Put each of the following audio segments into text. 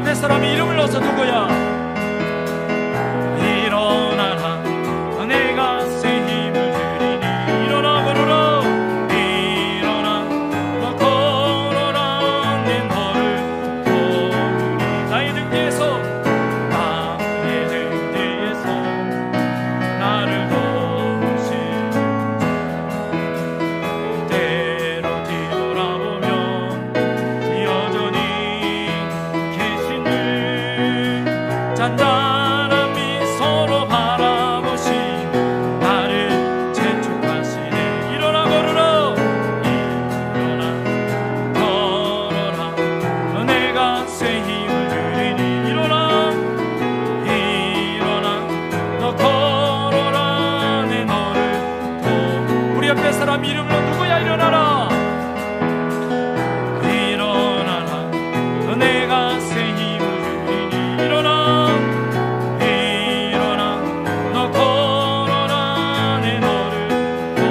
옆에 사람이 이름을 넣어서 누구야? 일어나라 내가 새 힘을 주리니 일어나 걸어라 일어나 너 걸어라 내 너를 도우리 나의 등 뒤에서 나의 등 뒤에서 나를 도우시 때로 뒤돌아보면 여전히 계신 늘 잔잔한 미소로 바라보시 나를 재촉하시네 일어나 걸어라 일어나 걸어라 내가 새 힘을 주리니 일어나 일어나 너 걸어라 내 너를 도 우리 옆에 사람 이름으로 누구야? 일어나라 일어나라 내가 새 힘을 주리니 일어나 일어나 너 걸어라 내 너를 도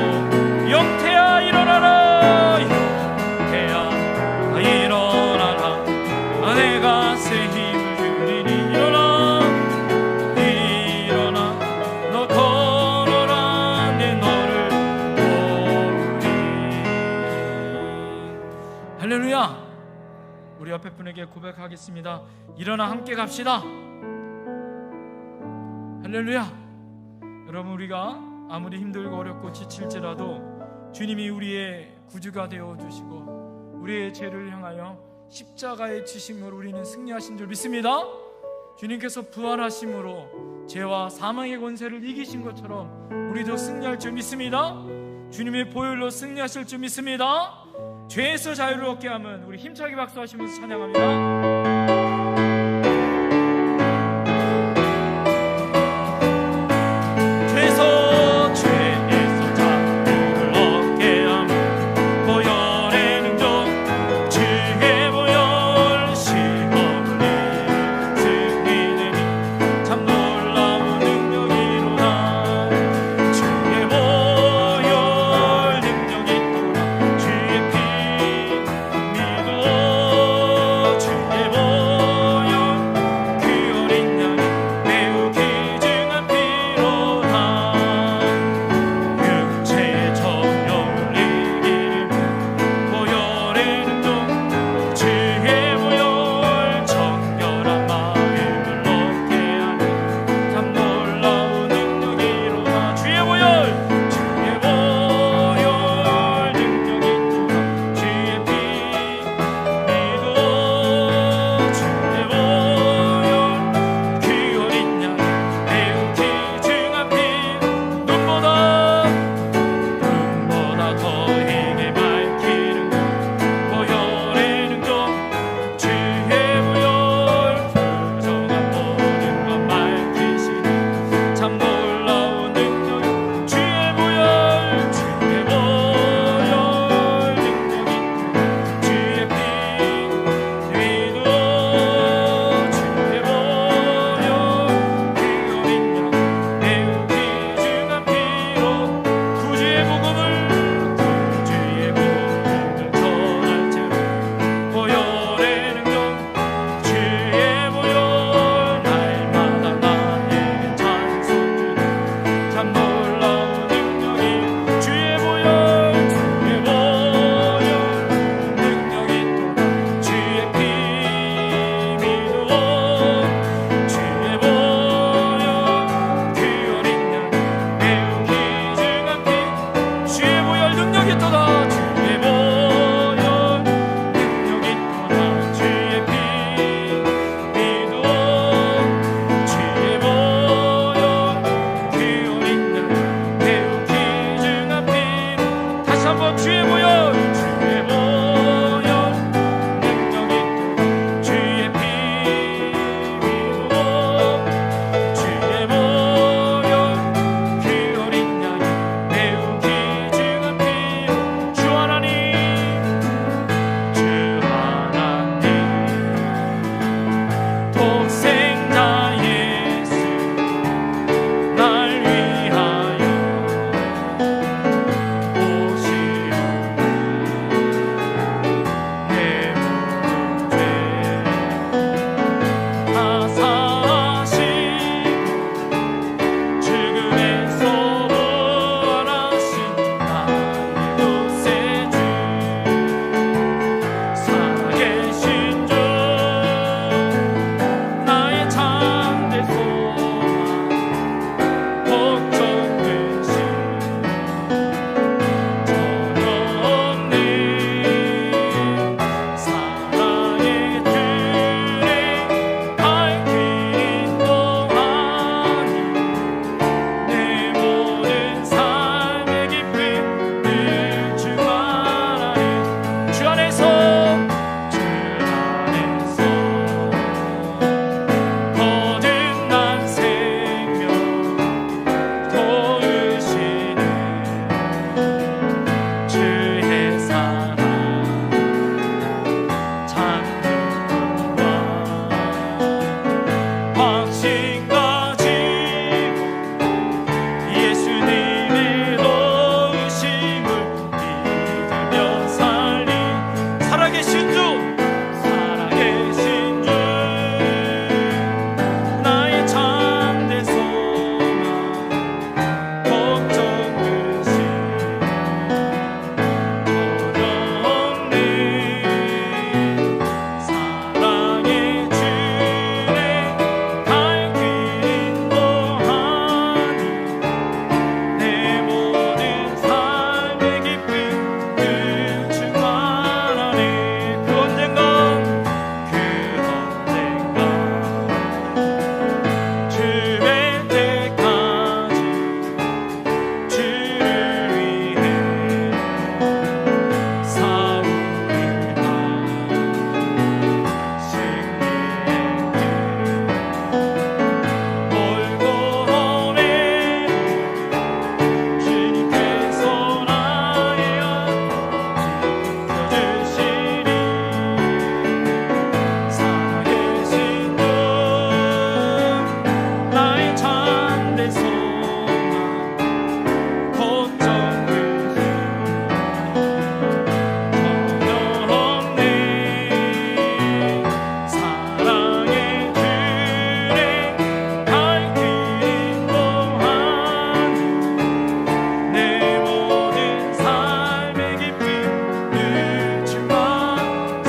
영태야 일어나라 영태야 일어나라 내가 새 힘을 주리니 일어나 일어나 너 걸어라 내 너를 도우리 할렐루야. 우리 옆에 분에게 고백하겠습니다. 일어나 함께 갑시다. 할렐루야. 여러분, 우리가 아무리 힘들고 어렵고 지칠지라도 주님이 우리의 구주가 되어주시고 우리의 죄를 향하여 십자가의 지심으로 우리는 승리하신 줄 믿습니다. 주님께서 부활하심으로 죄와 사망의 권세를 이기신 것처럼 우리도 승리할 줄 믿습니다. 주님의 보혈로 승리하실 줄 믿습니다. 죄에서 자유를 얻게 하면 우리 힘차게 박수하시면서 찬양합니다. 죄에서 자유를 얻게 하면 보혈의 능력 주의 보혈 시험을 승리되니 참 놀라운 능력이로다. 주의 보혈 능력이 있도다. 주의 피 믿어 주의 보혈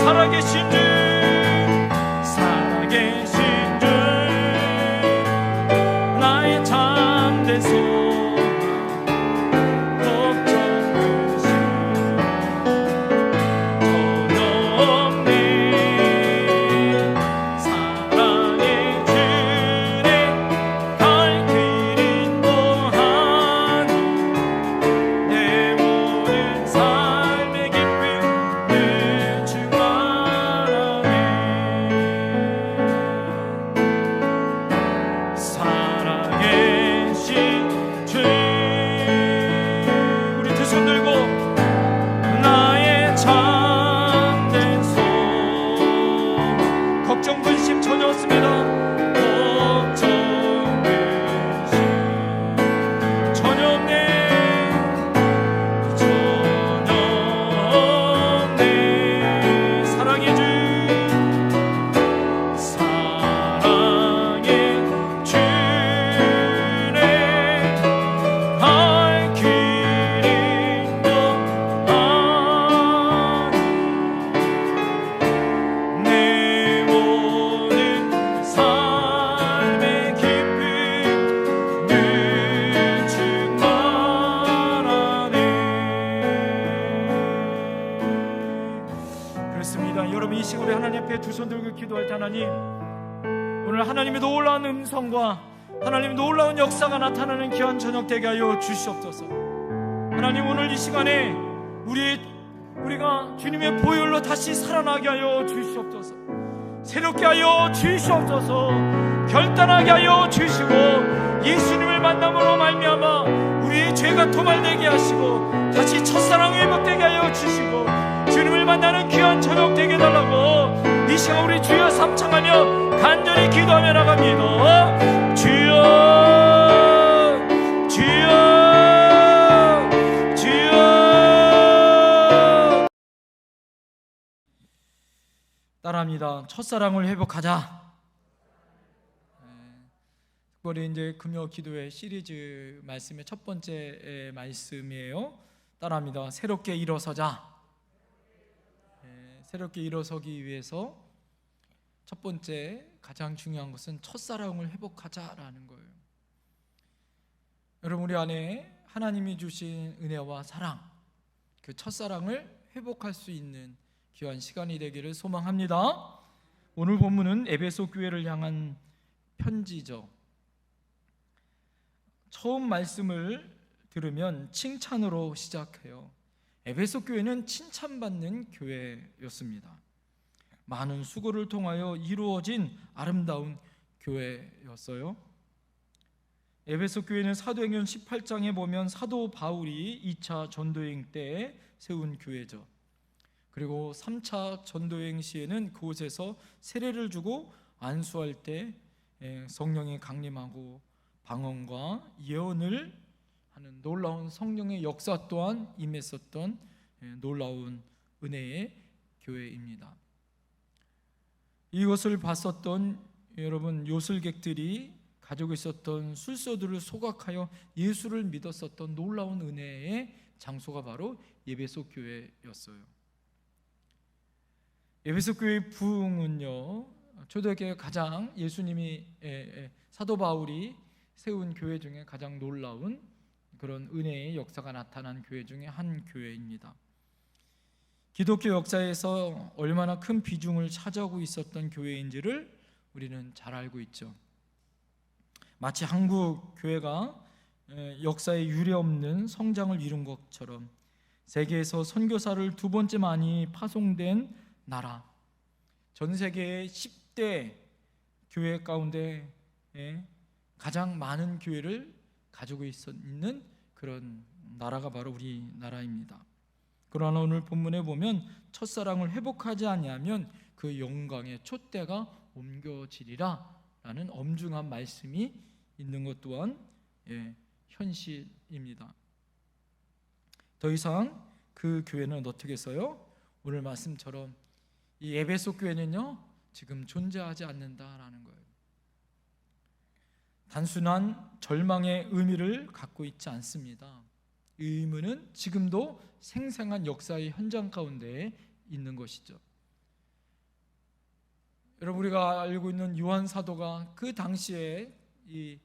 살아계신 주, 살아계신 주, 나의 참된 소망 두 손 들고 기도할 때 하나님, 오늘 하나님의 놀라운 음성과 하나님의 놀라운 역사가 나타나는 귀한 저녁 되게 하여 주시옵소서. 하나님, 오늘 이 시간에 우리가 주님의 보혈로 다시 살아나게 하여 주시옵소서. 새롭게 하여 주시옵소서. 결단하게 하여 주시고 예수님을 만남으로 말미암아 우리의 죄가 도말되게 하시고 다시 첫사랑 회복되게 하여 주시고 주님을 만나는 귀한 저녁 되게 해달라고 이 시간 우리 주여 삼창하며 간절히 기도하며 나갑니다. 주여, 주여, 주여. 따라합니다. 첫사랑을 회복하자. 특별히 이제 금요 기도회 시리즈 말씀의 첫 번째 말씀이에요. 따라합니다. 새롭게 일어서자. 새롭게 일어서기 위해서 첫 번째 가장 중요한 것은 첫사랑을 회복하자라는 거예요. 여러분, 우리 안에 하나님이 주신 은혜와 사랑, 그 첫사랑을 회복할 수 있는 귀한 시간이 되기를 소망합니다. 오늘 본문은 에베소 교회를 향한 편지죠. 처음 말씀을 들으면 칭찬으로 시작해요. 에베소 교회는 칭찬받는 교회였습니다. 많은 수고를 통하여 이루어진 아름다운 교회였어요. 에베소 교회는 사도행전 18장에 보면 사도 바울이 2차 전도여행 때 세운 교회죠. 그리고 3차 전도여행 시에는 그곳에서 세례를 주고 안수할 때 성령이 강림하고 방언과 예언을 하는 놀라운 성령의 역사 또한 임했었던 놀라운 은혜의 교회입니다. 이것을 봤었던 여러분 요술객들이 가지고 있었던 술소들을 소각하여 예수를 믿었었던 놀라운 은혜의 장소가 바로 에베소 교회였어요. 에베소 교회의 부흥은요, 초대교회 가장 예수님이 사도 바울이 세운 교회 중에 가장 놀라운 그런 은혜의 역사가 나타난 교회 중에 한 교회입니다. 기독교 역사에서 얼마나 큰 비중을 차지하고 있었던 교회인지를 우리는 잘 알고 있죠. 마치 한국 교회가 역사에 유례없는 성장을 이룬 것처럼 세계에서 선교사를 두 번째 많이 파송된 나라, 전 세계의 10대 교회 가운데 가장 많은 교회를 가지고 있는 그런 나라가 바로 우리나라입니다. 그러나 오늘 본문에 보면 첫사랑을 회복하지 아니하면 그 영광의 촛대가 옮겨지리라 라는 엄중한 말씀이 있는 것 또한 현실입니다. 더 이상 그 교회는 어떻게 했어요? 오늘 말씀처럼 이 에베소 교회는요 지금 존재하지 않는다라는 거예요. 단순한 절망의 의미를 갖고 있지 않습니다. 이 의미는 지금도 생생한 역사의 현장 가운데 있는 것이죠. 여러분 우리가 알고 있는 요한 사도가 그 당시에 이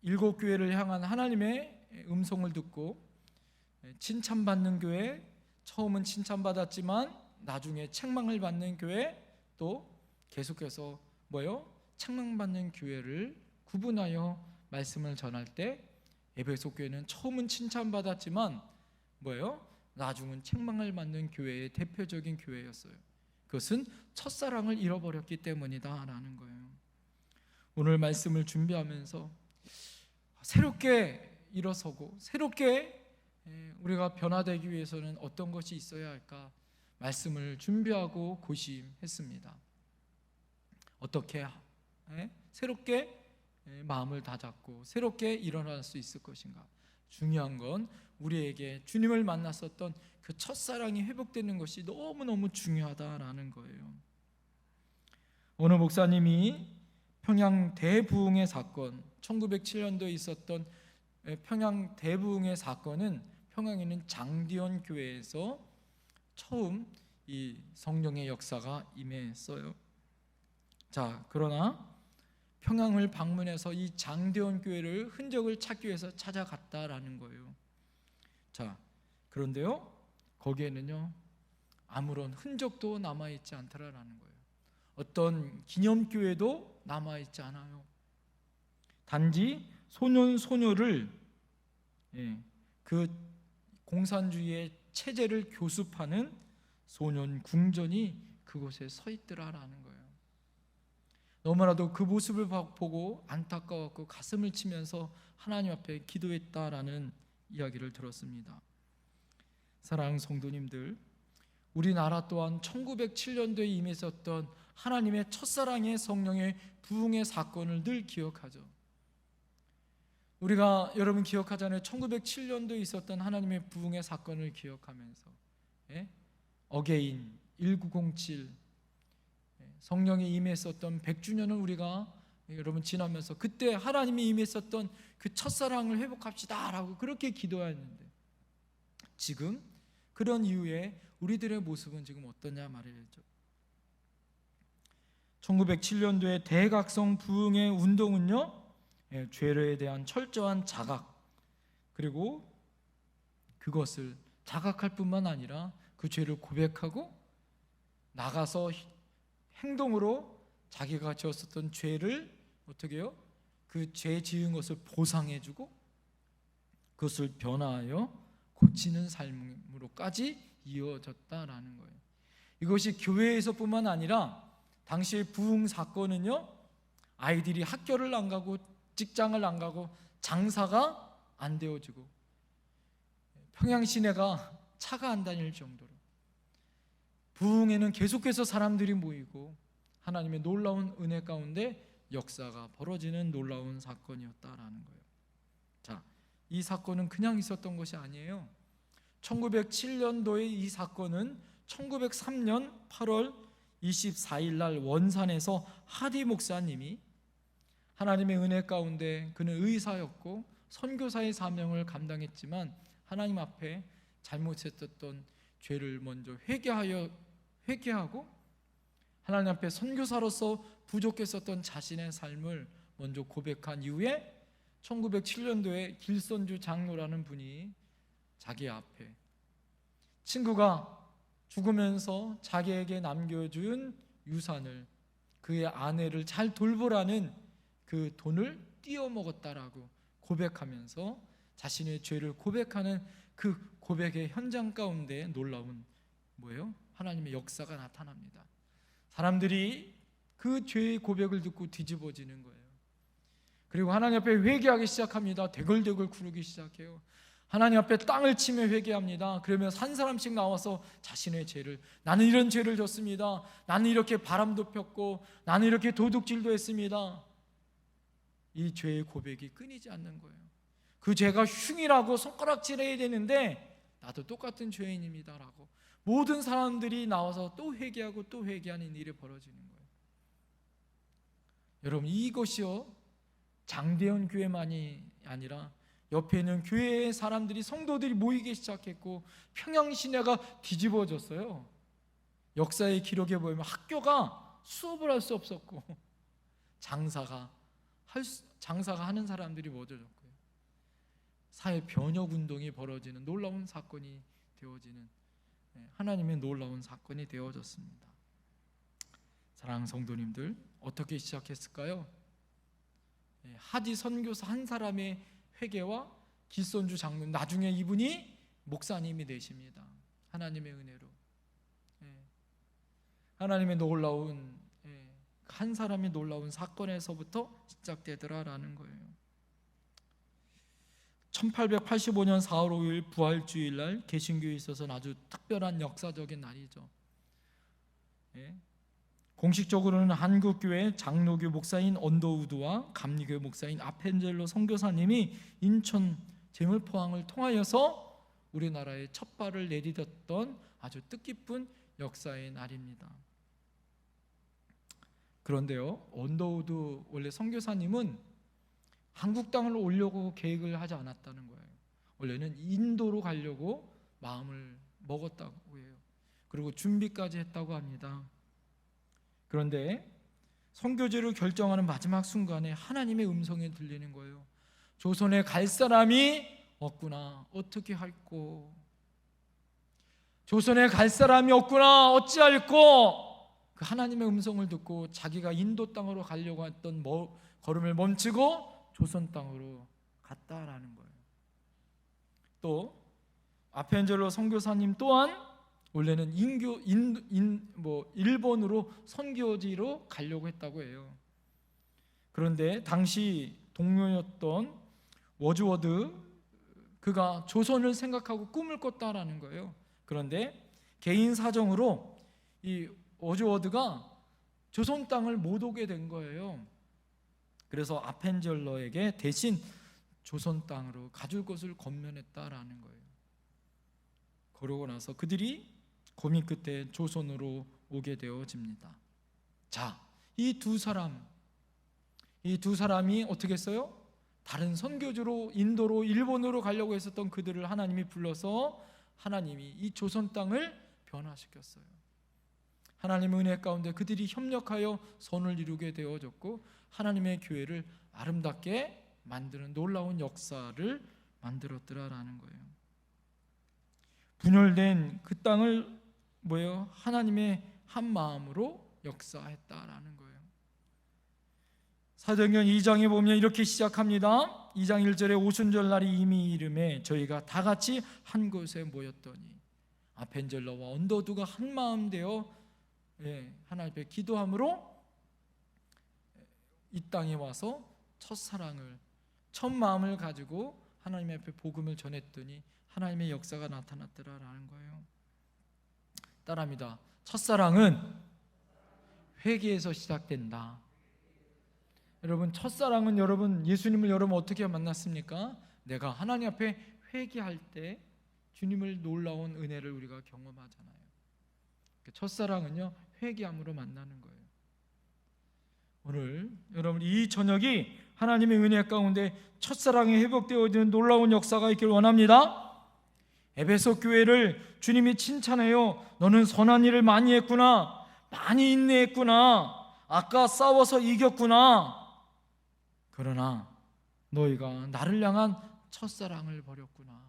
7교회를 향한 하나님의 음성을 듣고 칭찬받는 교회, 처음은 칭찬받았지만 나중에 책망을 받는 교회, 또 계속해서 책망받는 교회를 구분하여 말씀을 전할 때 에베소 교회는 처음은 칭찬받았지만 나중은 책망을 받는 교회의 대표적인 교회였어요. 그것은 첫사랑을 잃어버렸기 때문이다 라는 거예요. 오늘 말씀을 준비하면서 새롭게 일어서고 새롭게 우리가 변화되기 위해서는 어떤 것이 있어야 할까 말씀을 준비하고 고심했습니다. 어떻게 새롭게 마음을 다잡고 새롭게 일어날 수 있을 것인가. 중요한 건 우리에게 주님을 만났었던 그 첫사랑이 회복되는 것이 너무너무 중요하다라는 거예요. 어느 목사님이 평양 대부흥의 사건, 1907년도에 있었던 평양 대부흥의 사건은 평양에 있는 장디원 교회에서 처음 이 성령의 역사가 임했어요. 자, 그러나 평양을 방문해서 이 장대원 교회를 흔적을 찾기 위해서 찾아갔다라는 거예요. 자, 그런데요, 거기에는요 아무런 흔적도 남아있지 않더라라는 거예요. 어떤 기념교회도 남아있지 않아요. 단지 소년 소녀를 그 공산주의의 체제를 교습하는 소년 궁전이 그곳에 서 있더라라는 거예요. 너무나도 그 모습을 보고 안타까웠고 가슴을 치면서 하나님 앞에 기도했다라는 이야기를 들었습니다. 사랑하는 성도님들, 우리나라 또한 1907년도에 임했었던 하나님의 첫사랑의 성령의 부흥의 사건을 늘 기억하죠. 우리가 여러분 기억하잖아요. 1907년도에 있었던 하나님의 부흥의 사건을 기억하면서 어게인 1907 성령이 임했었던 100주년을 우리가 여러분 지나면서 그때 하나님이 임했었던 그 첫사랑을 회복합시다 라고 그렇게 기도했는데, 지금 그런 이후에 우리들의 모습은 지금 어떠냐 말이죠. 1907년도의 대각성 부흥의 운동은요, 죄에 대한 철저한 자각, 그리고 그것을 자각할 뿐만 아니라 그 죄를 고백하고 나가서 행동으로 자기가 지었었던 죄를 어떻게 해요? 그 죄 지은 것을 보상해주고 그것을 변화하여 고치는 삶으로까지 이어졌다라는 거예요. 이것이 교회에서뿐만 아니라 당시의 부흥 사건은요, 아이들이 학교를 안 가고 직장을 안 가고 장사가 안 되어지고 평양 시내가 차가 안 다닐 정도로 부흥에는 계속해서 사람들이 모이고 하나님의 놀라운 은혜 가운데 역사가 벌어지는 놀라운 사건이었다라는 거예요. 자, 이 사건은 그냥 있었던 것이 아니에요. 1907년도의 이 사건은 1903년 8월 24일 날 원산에서 하디 목사님이 하나님의 은혜 가운데 그는 의사였고 선교사의 사명을 감당했지만 하나님 앞에 잘못했던 죄를 먼저 회개하고 하나님 앞에 선교사로서 부족했었던 자신의 삶을 먼저 고백한 이후에 1907년도에 길선주 장로라는 분이 자기 앞에 친구가 죽으면서 자기에게 남겨준 유산을, 그의 아내를 잘 돌보라는 그 돈을 띄어먹었다라고 고백하면서 자신의 죄를 고백하는 그 고백의 현장 가운데 놀라운 하나님의 역사가 나타납니다. 사람들이 그 죄의 고백을 듣고 뒤집어지는 거예요. 그리고 하나님 앞에 회개하기 시작합니다. 대걸대걸 구르기 시작해요. 하나님 앞에 땅을 치며 회개합니다. 그러면서 한 사람씩 나와서 자신의 죄를, 나는 이런 죄를 졌습니다. 나는 이렇게 바람도 폈고 나는 이렇게 도둑질도 했습니다. 이 죄의 고백이 끊이지 않는 거예요. 그 죄가 흉이라고 손가락질해야 되는데 나도 똑같은 죄인입니다 라고 모든 사람들이 나와서 또 회개하고 또 회개하는 일이 벌어지는 거예요. 여러분, 이것이요 장대현 교회만이 아니라 옆에 있는 교회의 사람들이, 성도들이 모이기 시작했고 평양 시내가 뒤집어졌어요. 역사의 기록에 보면 학교가 수업을 할 수 없었고, 장사가 하는 사람들이 모여졌고요. 사회 변혁 운동이 벌어지는 놀라운 사건이 되어지는, 하나님의 놀라운 사건이 되어졌습니다. 사랑하는 성도님들, 어떻게 시작했을까요? 하디 선교사 한 사람의 회개와 길손주 장로님, 나중에 이분이 목사님이 되십니다. 하나님의 은혜로, 하나님의 놀라운, 한 사람의 놀라운 사건에서부터 시작되더라라는 거예요. 1885년 4월 5일 부활주일날 개신교에 있어서는 아주 특별한 역사적인 날이죠. 공식적으로는 한국교회 장로교 목사인 언더우드와 감리교회 목사인 아펜젤로 선교사님이 인천 제물포항을 통하여서 우리나라에 첫 발을 내디뎠던 아주 뜻깊은 역사의 날입니다. 그런데요, 언더우드 원래 선교사님은 한국 땅을 오려고 계획을 하지 않았다는 거예요. 원래는 인도로 가려고 마음을 먹었다고 해요. 그리고 준비까지 했다고 합니다. 그런데 선교지를 결정하는 마지막 순간에 하나님의 음성이 들리는 거예요. 조선에 갈 사람이 없구나. 어떻게 할꼬? 조선에 갈 사람이 없구나. 어찌할꼬? 그 하나님의 음성을 듣고 자기가 인도 땅으로 가려고 했던 걸음을 멈추고 조선 땅으로 갔다라는 거예요. 또 아펜젤로 선교사님 또한 원래는 일본으로 선교지로 가려고 했다고 해요. 그런데 당시 동료였던 워즈워드, 그가 조선을 생각하고 꿈을 꿨다라는 거예요. 그런데 개인 사정으로 이 워즈워드가 조선 땅을 못 오게 된 거예요. 그래서 아펜젤러에게 대신 조선 땅으로 가줄 것을 권면했다라는 거예요. 그러고 나서 그들이 고민 끝에 조선으로 오게 되어집니다. 자, 이 두 사람이 어떻게 했어요? 다른 선교지로 인도로 일본으로 가려고 했었던 그들을 하나님이 불러서 하나님이 이 조선 땅을 변화시켰어요. 하나님의 은혜 가운데 그들이 협력하여 선을 이루게 되어졌고 하나님의 교회를 아름답게 만드는 놀라운 역사를 만들었더라라는 거예요. 분열된 그 땅을 하나님의 한 마음으로 역사했다라는 거예요. 사도행전 2장에 보면 이렇게 시작합니다. 2장 1절에 오순절 날이 이미 이름에 저희가 다 같이 한 곳에 모였더니, 아펜젤러와 언더우드가 한 마음 되어 하나님 앞에 기도함으로 이 땅에 와서 첫 마음을 가지고 하나님 앞에 복음을 전했더니 하나님의 역사가 나타났더라라는 거예요. 따라합니다. 첫사랑은 회개에서 시작된다. 여러분, 첫사랑은 예수님을 어떻게 만났습니까? 내가 하나님 앞에 회개할 때 주님을 놀라운 은혜를 우리가 경험하잖아요. 첫사랑은요, 회개함으로 만나는 거예요. 오늘 여러분 이 저녁이 하나님의 은혜 가운데 첫사랑이 회복되어지는 놀라운 역사가 있길 원합니다. 에베소 교회를 주님이 칭찬해요. 너는 선한 일을 많이 했구나. 많이 인내했구나. 아까 싸워서 이겼구나. 그러나 너희가 나를 향한 첫사랑을 버렸구나.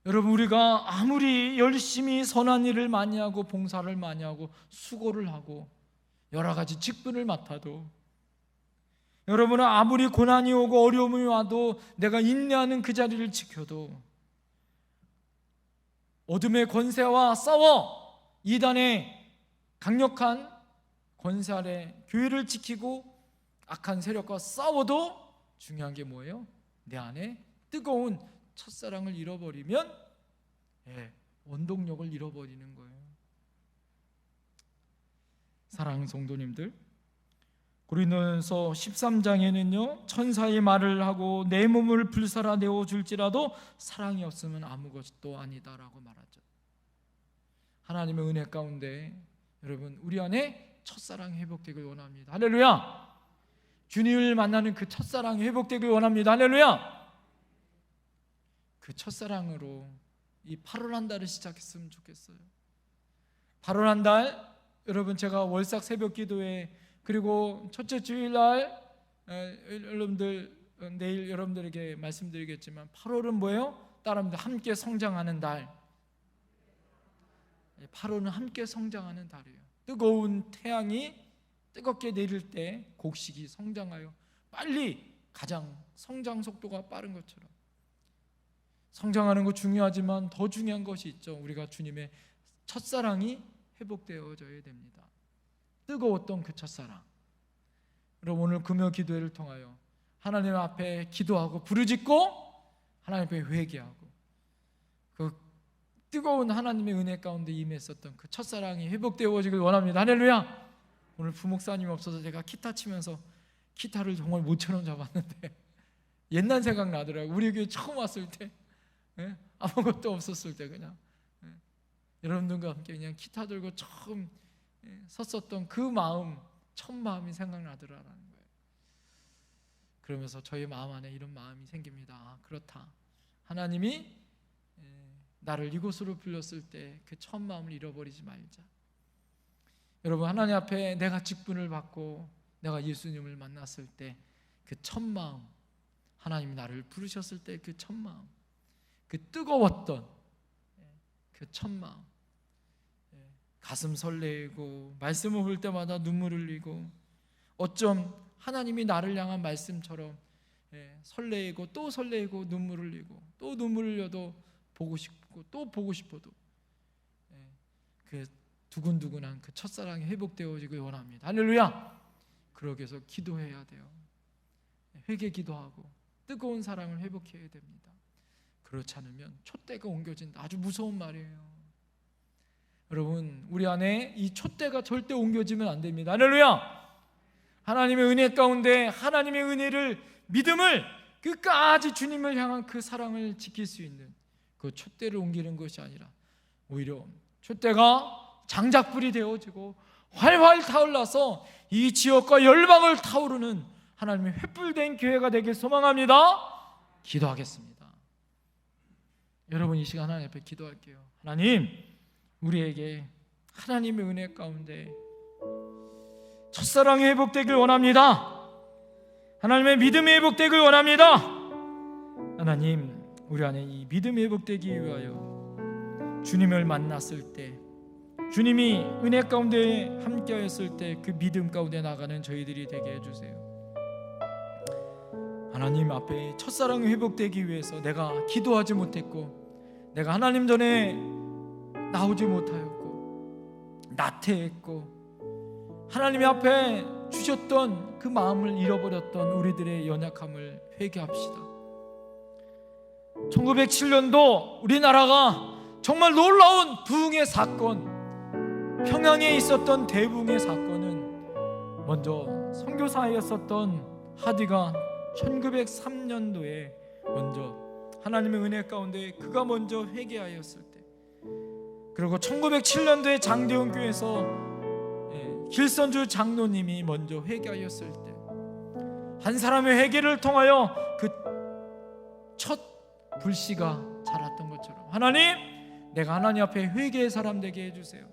여러분, 우리가 아무리 열심히 선한 일을 많이 하고 봉사를 많이 하고 수고를 하고 여러 가지 직분을 맡아도, 여러분은 아무리 고난이 오고 어려움이 와도 내가 인내하는 그 자리를 지켜도 어둠의 권세와 싸워 이단의 강력한 권세 아래 교회를 지키고 악한 세력과 싸워도 중요한 게 뭐예요? 내 안에 뜨거운 첫사랑을 잃어버리면 원동력을 잃어버리는 거예요. 사랑하는 성도님들, 고린도전서 13장에는요 천사의 말을 하고 내 몸을 불살아 내어줄지라도 사랑이 없으면 아무것도 아니다라고 말하죠. 하나님의 은혜 가운데 여러분, 우리 안에 첫사랑이 회복되길 원합니다. 할렐루야. 주님을 만나는 그 첫사랑이 회복되길 원합니다. 할렐루야. 그 첫사랑으로 이 8월 한 달을 시작했으면 좋겠어요. 8월 한 달, 여러분 제가 월삭 새벽 기도회 그리고 첫째 주일날 여러분들 내일 여러분들에게 말씀드리겠지만 8월은 뭐예요? 따라합니다. 함께 성장하는 달. 8월은 함께 성장하는 달이에요. 뜨거운 태양이 뜨겁게 내릴 때 곡식이 성장하여 빨리 가장 성장 속도가 빠른 것처럼 성장하는 거 중요하지만 더 중요한 것이 있죠. 우리가 주님의 첫사랑이 회복되어져야 됩니다. 뜨거웠던 그 첫사랑. 여러분 오늘 금요 기도회를 통하여 하나님 앞에 기도하고 부르짖고 하나님 앞에 회개하고 그 뜨거운 하나님의 은혜 가운데 임했었던 그 첫사랑이 회복되어지길 원합니다. 할렐루야. 오늘 부목사님 없어서 제가 기타 치면서 기타를 정말 모처럼 잡았는데 옛날 생각 나더라고요. 우리 교회 처음 왔을 때 아무것도 없었을 때 그냥 여러분들과 함께 그냥 기타 들고 처음 섰었던 그 마음, 첫 마음이 생각나더라라는 거예요. 그러면서 저희 마음 안에 이런 마음이 생깁니다. 아, 그렇다. 하나님이 나를 이곳으로 불렀을 때 그 첫 마음을 잃어버리지 말자. 여러분 하나님 앞에 내가 직분을 받고 내가 예수님을 만났을 때 그 첫 마음, 하나님이 나를 부르셨을 때 그 첫 마음, 그 뜨거웠던 그 첫 마음, 가슴 설레고 말씀을 볼 때마다 눈물 흘리고 어쩜 하나님이 나를 향한 말씀처럼 설레고 또 설레고 눈물 흘리고 또 눈물 흘려도 보고 싶고 또 보고 싶어도 그 두근두근한 그 첫사랑이 회복되어지길 원합니다. 할렐루야. 그러기 위해서 기도해야 돼요. 회개 기도하고 뜨거운 사랑을 회복해야 됩니다. 그렇지 않으면 촛대가 옮겨진다. 아주 무서운 말이에요. 여러분 우리 안에 이 촛대가 절대 옮겨지면 안 됩니다. 할렐루야. 하나님의 은혜 가운데 하나님의 은혜를 믿음을 끝까지 주님을 향한 그 사랑을 지킬 수 있는 그 촛대를 옮기는 것이 아니라 오히려 촛대가 장작불이 되어지고 활활 타올라서 이 지역과 열방을 타오르는 하나님의 횃불된 교회가 되길 소망합니다. 기도하겠습니다. 여러분 이 시간 하나님 앞에 기도할게요. 하나님 우리에게 하나님의 은혜 가운데 첫사랑이 회복되길 원합니다. 하나님의 믿음이 회복되길 원합니다. 하나님 우리 안에 이 믿음이 회복되기 위하여 주님을 만났을 때 주님이 은혜 가운데 함께하였을 때 그 믿음 가운데 나가는 저희들이 되게 해주세요. 하나님 앞에 첫사랑이 회복되기 위해서 내가 기도하지 못했고 내가 하나님 전에 나오지 못하였고 나태했고 하나님 앞에 주셨던 그 마음을 잃어버렸던 우리들의 연약함을 회개합시다. 1907년도 우리나라가 정말 놀라운 부흥의 사건, 평양에 있었던 대부흥의 사건은 먼저 선교사였었던 하디가 1903년도에 먼저 하나님의 은혜 가운데 그가 먼저 회개하였을 때, 그리고 1907년도에 장대원 교회에서 길선주 장로님이 먼저 회개하였을 때 한 사람의 회개를 통하여 그 첫 불씨가 자랐던 것처럼 하나님 내가 하나님 앞에 회개의 사람 되게 해주세요.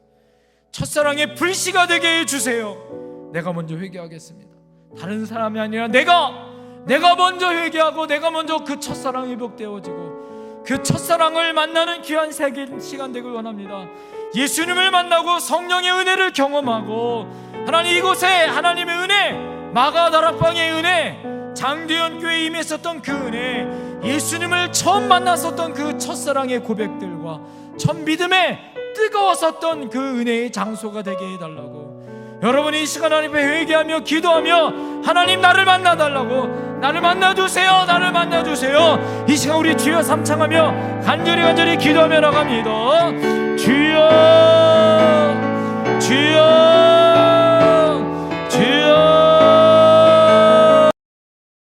첫사랑의 불씨가 되게 해주세요. 내가 먼저 회개하겠습니다. 다른 사람이 아니라 내가 먼저 회개하고 내가 먼저 그 첫사랑이 회복되어지고 그 첫사랑을 만나는 귀한 시간 되길 원합니다. 예수님을 만나고 성령의 은혜를 경험하고 하나님 이곳에 하나님의 은혜, 마가다락방의 은혜, 장대현 교회에 임했었던 그 은혜, 예수님을 처음 만났었던 그 첫사랑의 고백들과 첫 믿음에 뜨거웠었던 그 은혜의 장소가 되게 해달라고 여러분이 이 시간 하나님 앞에 회개하며 기도하며 하나님 나를 만나달라고, 나를 만나주세요, 나를 만나주세요. 이 시간 우리 주여 삼창하며 간절히 기도하며 나갑니다. 주여